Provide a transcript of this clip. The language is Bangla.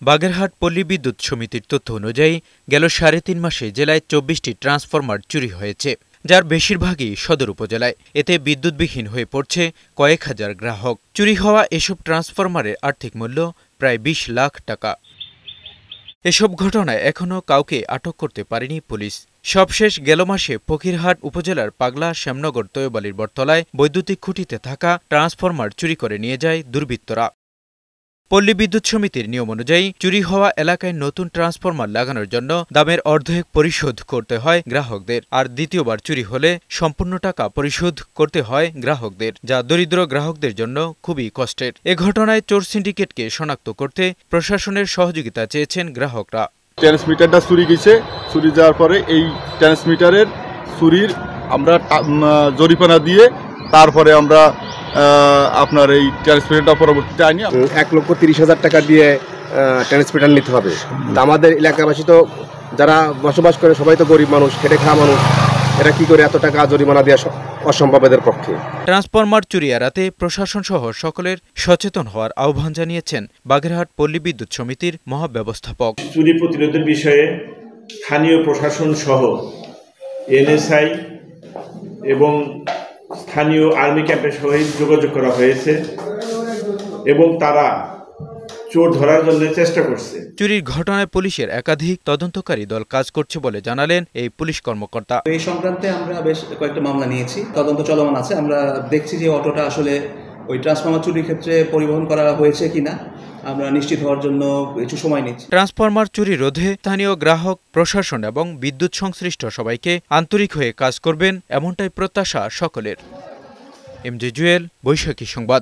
বাগেরহাট পল্লী বিদ্যুৎ সমিতির তথ্য অনুযায়ী গেল ৩.৫ মাসে জেলায় ২৪টি ট্রান্সফরমার চুরি হয়েছে, যার বেশিরভাগই সদর উপজেলায়। এতে বিদ্যুৎবিহীন হয়ে পড়ছে কয়েক হাজার গ্রাহক। চুরি হওয়া এসব ট্রান্সফরমারের আর্থিক মূল্য প্রায় ২০ লাখ টাকা। এসব ঘটনায় এখনও কাউকে আটক করতে পারেনি পুলিশ। সবশেষ গেল মাসে ফকিরহাট উপজেলার পাগলা শ্যামনগর তৈয়বালির বটতলায় বৈদ্যুতিক খুঁটিতে থাকা ট্রান্সফরমার চুরি করে নিয়ে যায় দুর্বৃত্তরা। পল্লী বিদ্যুৎ সমিতির নিয়ম অনুযায়ী চুরি হওয়া এলাকায় নতুন ট্রান্সফরমার লাগানোর জন্য দামের অর্ধেক পরিশোধ করতে হয় গ্রাহকদের, আর দ্বিতীয়বার চুরি হলে সম্পূর্ণ টাকা পরিশোধ করতে হয় গ্রাহকদের, যা দরিদ্র গ্রাহকদের জন্য খুবই কষ্টের। এ ঘটনায় চোর সিন্ডিকেটকে শনাক্ত করতে প্রশাসনের সহযোগিতা চেয়েছেন গ্রাহকরা। ট্রান্সমিটারটা চুরি গেছে, চুরি যাওয়ার পরে এই ট্রান্সমিটারের চুরির আমরা জরিমানা দিয়ে তারপরে আমরা আপনার এই ট্রান্সমিটারটা পরবর্তীতে আইনি ১,৩০,০০০ টাকা দিয়ে ট্রান্সমিটার নিতে হবে। আমাদের এলাকাবাসী তো যারা বসবাস করে সবাই তো গরিব মানুষ, খেটে খাওয়া মানুষ, এরা কি করে এত টাকা জরিমানা দেওয়া অসম্ভব এদের পক্ষে। ট্রান্সফরমার চুরি এড়াতে প্রশাসন সহ সকলের সচেতন হওয়ার আহ্বান জানিয়েছেন বাগেরহাট পল্লী বিদ্যুৎ সমিতির মহাব্যবস্থাপক। চুরি প্রতিরোধের বিষয়ে স্থানীয় প্রশাসন সহ এনএসআই এবং স্থানীয় আর্মি ক্যাম্পের সহিত যোগাযোগ করা হয়েছে এবং তারা চোর ধরার জন্য চেষ্টা করছে। চুরির ঘটনায় পুলিশের একাধিক তদন্তকারী দল কাজ করছে বলে জানালেন এই পুলিশ কর্মকর্তা। এই সংক্রান্তে আমরা বেশ কয়েকটা মামলা নিয়েছি, তদন্ত চলমান আছে। আমরা দেখছি যে অটোটা আসলে ওই ট্রান্সফরমার চুরির ক্ষেত্রে পরিবহন করা হয়েছে কিনা আমরা নিশ্চিত হওয়ার জন্য কিছু সময় নিচ্ছি। ট্রান্সফরমার চুরি রোধে স্থানীয় গ্রাহক, প্রশাসন এবং বিদ্যুৎ সংশ্লিষ্ট সবাইকে আন্তরিক হয়ে কাজ করবেন, এমনটাই প্রত্যাশা সকলের। এমজে জুয়েল, বৈশাখী সংবাদ।